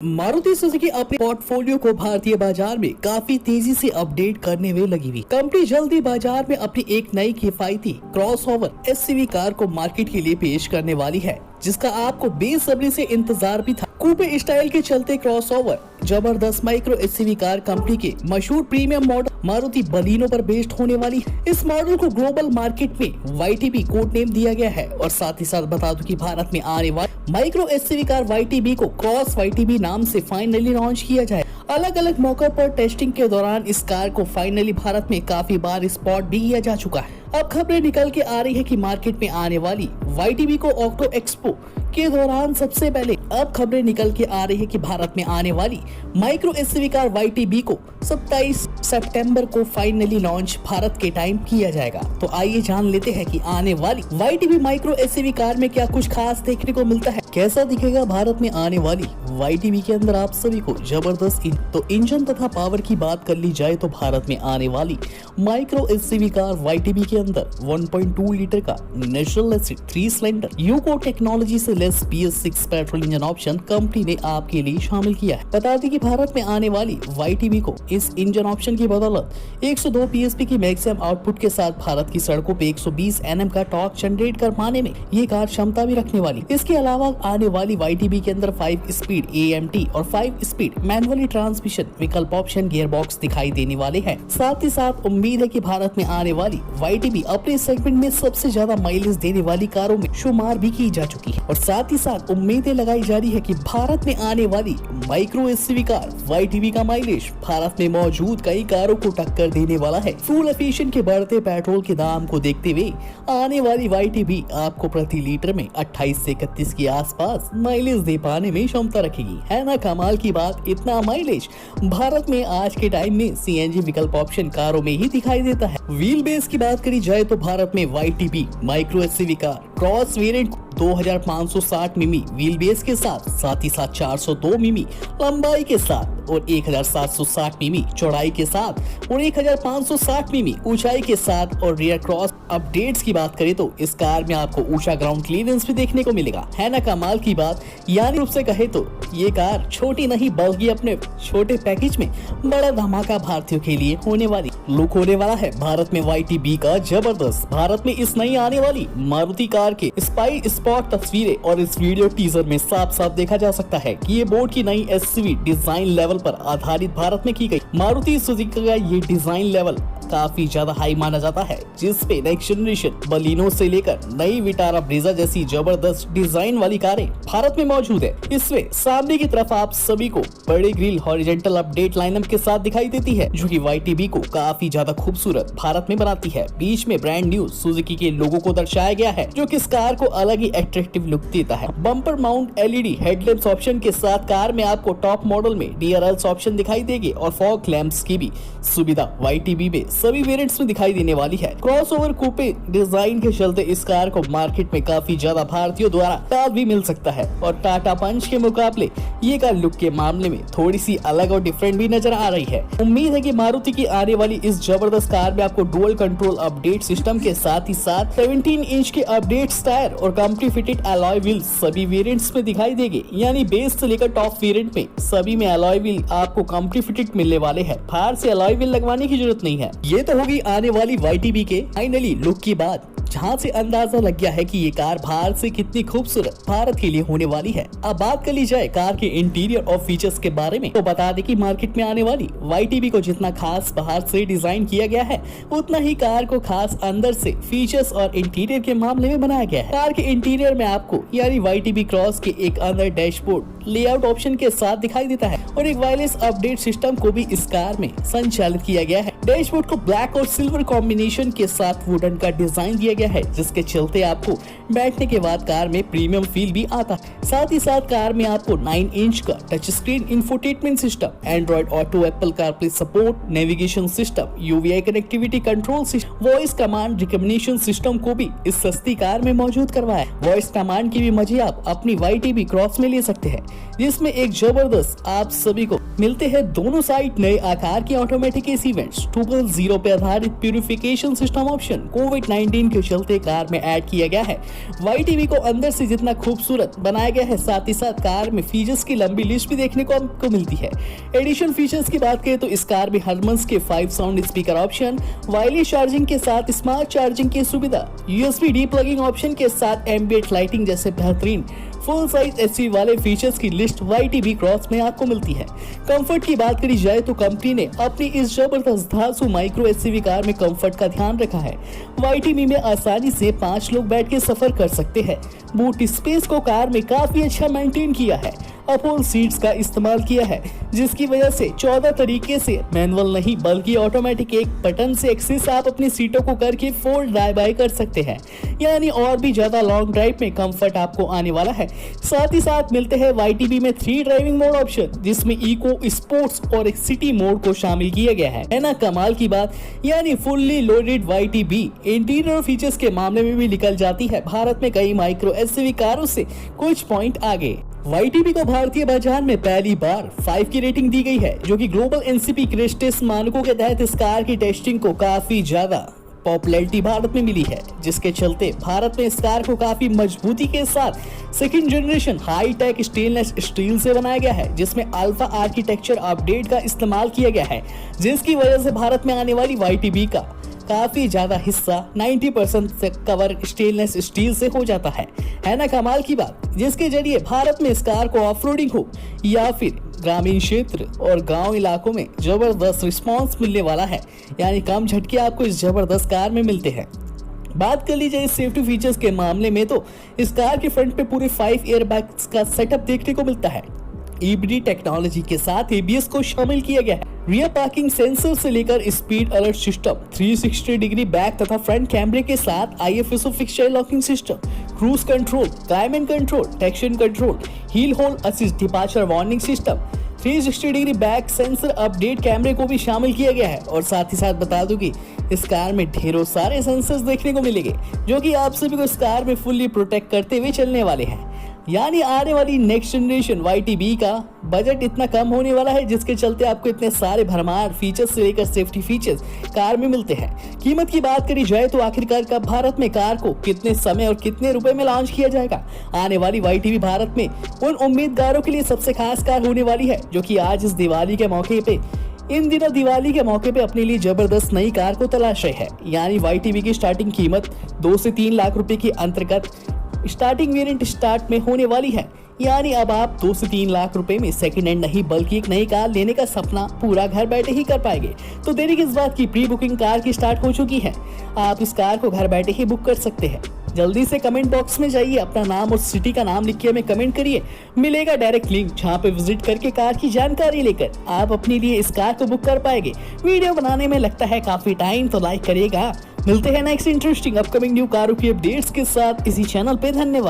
Maruti Suzuki अपने portfolio को भारतीय बाजार में काफी तेजी से अपडेट करने में लगी हुई। कंपनी जल्दी बाजार में अपनी एक नई किफायती क्रॉसओवर एसयूवी कार को मार्केट के लिए पेश करने वाली है, जिसका आपको बेसब्री से इंतजार भी था। कूपे स्टाइल के चलते क्रॉसओवर जबरदस्त माइक्रो एसयूवी कार कंपनी के मशहूर प्रीमियम मॉडल मारुति बलिनो पर बेस्ड होने वाली है। इस मॉडल को ग्लोबल मार्केट में YTB कोड नेम दिया गया है और साथ ही साथ बता दूं कि भारत में आने वाली माइक्रो एसयूवी कार YTB को क्रॉस YTB नाम से फाइनली लॉन्च किया जाए। अलग अलग मौकों पर टेस्टिंग के दौरान इस कार को फाइनली भारत में काफी बार स्पॉट भी किया जा चुका है। अब खबरें निकल के आ रही है कि मार्केट में आने वाली YTB को ऑटो एक्सपो के दौरान सबसे पहले अब खबरें निकल के आ रही है कि भारत में आने वाली माइक्रो एसयूवी कार YTB को 27 सितंबर को फाइनली लॉन्च भारत के टाइम किया जाएगा। तो आइए जान लेते हैं कि आने वाली YTB माइक्रो एसयूवी कार में क्या कुछ खास देखने को मिलता है, कैसा दिखेगा भारत में आने वाली YTB के अंदर आप सभी को जबरदस्त तो इंजन तथा पावर की बात कर ली जाए तो भारत में आने वाली माइक्रो एसयूवी कार YTB के अंदर 1.2 लीटर का नेचुरल एसिड 3 सिलेंडर यूको टेक्नोलॉजी से लेस PS6 petrol engine option company ने आपके लिए शामिल किया है। बता दें कि भारत में आने वाली YTB को इस इंजन ऑप्शन की बदौलत 102 PSP की मैक्सिमम आउटपुट के साथ भारत की सड़कों पे 120 Nm का टॉर्क जनरेट कर पाने में ये कार क्षमता भी रखने वाली। इसके अलावा आने वाली YTB के अंदर 5 स्पीड AMT और 5 स्पीड मैनुअली ट्रांसमिशन विकल्प ऑप्शन गियर बॉक्स दिखाई देने वाले हैं। साथ ही साथ उम्मीद है कि भारत में आने वाली YTB अपने सेगमेंट में सबसे ज्यादा माइलेज देने वाली कारों में शुमार भी की जा चुकी है और साथ ही साथ उम्मीदें लगाई जा रही है कि भारत में आने वाली माइक्रो एसयूवी कार YTB का माइलेज भारत में मौजूद कई कारों को टक्कर देने वाला है। फ्यूल एफिशिएंट के बढ़ते पेट्रोल के दाम को देखते हुए आने वाली YTB आपको प्रति लीटर में 28 से 31 के आसपास माइलेज दे पाने में क्षमता रखेगी। है ना कमाल की बात, इतना माइलेज भारत में आज के टाइम में CNG विकल्प ऑप्शन कारों में ही दिखाई देता है। व्हील बेस की बात करी जाए तो भारत में YTB micro SUV car cross variant 2560 मिमी व्हील बेस के साथ ही साथ 402 मिमी लंबाई के साथ और 1760 मिमी चौड़ाई के साथ और 1560 मिमी ऊंचाई के साथ और रियर क्रॉस अपडेट्स की बात करें तो इस कार में आपको ऊंचा ग्राउंड क्लियरेंस भी देखने को मिलेगा। है ना कमाल की बात, यानी रूप से कहे तो ये कार छोटी नहीं बल्कि अपने छोटे पैकेज में बड़ा धमाका भारतीयों के लिए होने वाली लुक होने वाला है। भारत में YTB का जबरदस्त भारत में इस नई आने वाली मारुति कार के स्पाई स्पॉट तस्वीरें और इस वीडियो टीजर में साफ साफ देखा जा सकता है कि ये बोर्ड की नई एसयूवी डिजाइन लेवल पर आधारित भारत में की गई। मारुति सुजुकी का ये डिजाइन लेवल काफी ज्यादा हाई माना जाता है, जिसपे नेक्स्ट जनरेशन बलिनो से लेकर नई विटारा ब्रीजा जैसी जबरदस्त डिजाइन वाली कारें भारत में मौजूद है। इसमें सामने की तरफ आप सभी को बड़े ग्रिल हॉरिजॉन्टल अपडेट लाइनअप के साथ दिखाई देती है, जो कि YTB को काफी ज्यादा खूबसूरत भारत में बनाती है। बीच में ब्रांड न्यू सुजुकी के लोगो को दर्शाया गया है, जो कि इस कार को अलग ही अट्रैक्टिव लुक देता है। Bumper mount LED headlamps option के साथ कार में आपको टॉप मॉडल में DRLs ऑप्शन दिखाई देगी और फॉग लैंप्स की भी सुविधा YTB में सभी वेरिएंट्स में दिखाई देने वाली है। क्रॉसओवर कूपे डिजाइन के चलते इस कार को मार्केट में काफी ज्यादा भारतीयों द्वारा ताल भी मिल सकता है और टाटा पंच के मुकाबले ये कार लुक के मामले में थोड़ी सी अलग और डिफरेंट भी नजर आ रही है। उम्मीद है कि मारुति की आने वाली इस जबरदस्त कार में आपको डुअल कंट्रोल अपडेट सिस्टम के साथ ही साथ 17 इंच के अपडेट टायर और कंपनी फिटेड अलॉय व्हील सभी वेरिएंट्स में दिखाई देंगे। यानी बेस से लेकर टॉप वेरिएंट में सभी में अलॉय व्हील आपको कंपनी फिटेड मिलने वाले हैं। बाहर से अलॉय व्हील लगवाने की जरूरत नहीं है। ये तो होगी आने वाली YTB के फाइनली लुक की बात, जहाँ से अंदाजा लग गया है कि ये कार बाहर से कितनी खूबसूरत भारत के लिए होने वाली है। अब बात कर ली जाए कार के इंटीरियर और फीचर्स के बारे में, तो बता दें कि मार्केट में आने वाली YTB को जितना खास बाहर से डिजाइन किया गया है, उतना ही कार को खास अंदर से फीचर्स और इंटीरियर के मामले में बनाया गया है। कार के इंटीरियर में आपको यानी YTB क्रॉस के एक अंदर डैशबोर्ड लेआउट ऑप्शन के साथ दिखाई देता है और एक वायरलेस अपडेट सिस्टम को भी इस कार में संचालित किया गया है। डैशबोर्ड को ब्लैक और सिल्वर कॉम्बिनेशन के साथ वुडन का डिजाइन दिया गया है, जिसके चलते आपको बैठने के बाद कार में प्रीमियम फील भी आता है। साथ ही साथ कार में आपको 9 इंच का touch screen infotainment system, Android auto, Apple CarPlay support, navigation system, UVI connectivity control system, voice command recognition system को भी इस सस्ती कार में मौजूद करवाया है। वॉइस कमांड की भी मजे आप अपनी YTB क्रॉस में ले सकते हैं, जिसमें एक जबरदस्त आप सभी को मिलते हैं दोनों साइड नए आकार के ऑटोमेटिक एसी वेंट्स, 2.0 पे आधारित प्यूरिफिकेशन सिस्टम ऑप्शन कोविड-19 के चलते कार में ऐड किया गया है। YTV को अंदर से जितना खूबसूरत बनाया गया है, साथ ही साथ कार में फीचर्स की लंबी लिस्ट भी देखने को आपको मिलती है। एडिशन फीचर्स की बात करें तो इस कार में हरमन्स के 5 sound speaker option, wireless charging के साथ स्मार्ट चार्जिंग की सुविधा, USB डी प्लगिंग ऑप्शन के साथ एम्बिएंट लाइटिंग जैसे बेहतरीन फुल साइज एसयूवी वाले फीचर्स की लिस्ट YTV क्रॉस में आपको मिलती है। कंफर्ट की बात करी जाए तो कंपनी ने अपनी इस जबरदस्त धांसू माइक्रो एसयूवी कार में कंफर्ट का ध्यान रखा है। YTV में आसानी से 5 लोग बैठ के सफर कर सकते हैं। बूट स्पेस को कार में काफी अच्छा मेंटेन किया है। अपहोल सीट्स का इस्तेमाल किया है, जिसकी वजह से 14 तरीके से मैनुअल नहीं बल्कि ऑटोमेटिक एक बटन से एक्सेस आप अपनी सीटों को करके फोल्ड ड्राइव बाय कर सकते हैं, यानी और भी ज्यादा लॉन्ग ड्राइव में कंफर्ट आपको आने वाला है। साथ ही साथ मिलते हैं YTV में 3 ड्राइविंग मोड ऑप्शन, जिसमें इको, स्पोर्ट्स और एक सिटी मोड को शामिल किया गया है ना कमाल की बात। यानी fully loaded YTV interior features के मामले में भी निकल जाती है भारत में कई माइक्रो एसयूवी कारों से कुछ पॉइंट आगे। YTV को भारतीय बाजार में पहली बार 5 की रेटिंग दी गई है, जो कि ग्लोबल NCP क्रैश टेस्ट मानकों के तहत इस कार की टेस्टिंग को काफी ज्यादा पॉपुलैरिटी भारत में मिली है, जिसके चलते भारत में इस कार को काफी मजबूती के साथ second generation high tech stainless steel से बनाया गया है, जिसमें अल्फा आर्किटेक्चर अपडेट का इस्तेमाल किया गया है, जिसकी वजह से भारत में आने वाली YTV का काफी ज्यादा हिस्सा 90% से कवर स्टेनलेस स्टील से हो जाता है ना कमाल की बात। जिसके जरिए भारत में इस कार को ऑफरोडिंग हो या फिर ग्रामीण क्षेत्र और गांव इलाकों में जबरदस्त रिस्पांस मिलने वाला है, यानी कम झटके आपको इस जबरदस्त कार में मिलते हैं। बात कर लीजिए इस सेफ्टी फीचर्स के मामले में तो इस कार के फ्रंट पे पूरे 5 एयरबैग्स का सेटअप देखने को मिलता है। EBD टेक्नोलॉजी के साथ ABS को शामिल किया गया है। रियर पार्किंग सेंसर से लेकर speed alert system, 360 degree back तथा फ्रंट कैमरे के साथ IFSO fixture locking system, cruise control, climate control, traction control, hill hold assist, departure warning system, 360 degree back sensor update कैमरे को भी शामिल किया गया है। और साथ ही साथ बता दूं कि इस कार में ढेरों सारे सेंसर्स देखने को मिलेंगे, जो कि आप सभी को इस कार में फुल्ली प्रोटेक्ट करते हुए चलने वाले हैं। यानी आने वाली नेक्स्ट जनरेशन YTV का बजट इतना कम होने वाला है, जिसके चलते आपको इतने सारे भरमार फीचर्स से लेकर सेफ्टी फीचर्स कार में मिलते हैं। कीमत की बात करी जाए तो आखिरकार कब भारत में कार को कितने समय और कितने रुपए में लॉन्च किया जाएगा। आने वाली YTV भारत में उन उम्मीदवारों के लिए सबसे खास कार होने वाली है, जो कि आज इस दिवाली के मौके पे इन दिनों दिवाली के मौके पे अपने लिए जबरदस्त नई कार को तलाश रहे हैं। यानी YTV की स्टार्टिंग कीमत 2 से 3 लाख रुपए के अंतर्गत स्टार्टिंग वेरिएंट स्टार्ट में होने वाली है। यानी अब आप 2 से 3 लाख रुपए में सेकंड हैंड नहीं बल्कि एक नई कार लेने का सपना पूरा घर बैठे ही कर पाएंगे। तो देरी किस बात की, प्री बुकिंग कार की स्टार्ट हो चुकी है। आप इस कार को घर बैठे ही बुक कर सकते हैं। जल्दी से कमेंट बॉक्स में जाइए, अपना नाम और सिटी का नाम लिख के हमें कमेंट करिए। मिलेगा डायरेक्ट लिंक, जहाँ पे विजिट करके कार की जानकारी लेकर आप अपने लिए इस कार को बुक कर पाएंगे। वीडियो बनाने में लगता है काफी टाइम, तो लाइक करिएगा। मिलते हैं नेक्स्ट इंटरेस्टिंग अपकमिंग न्यू कारों की अपडेट्स के साथ इसी चैनल पे। धन्यवाद।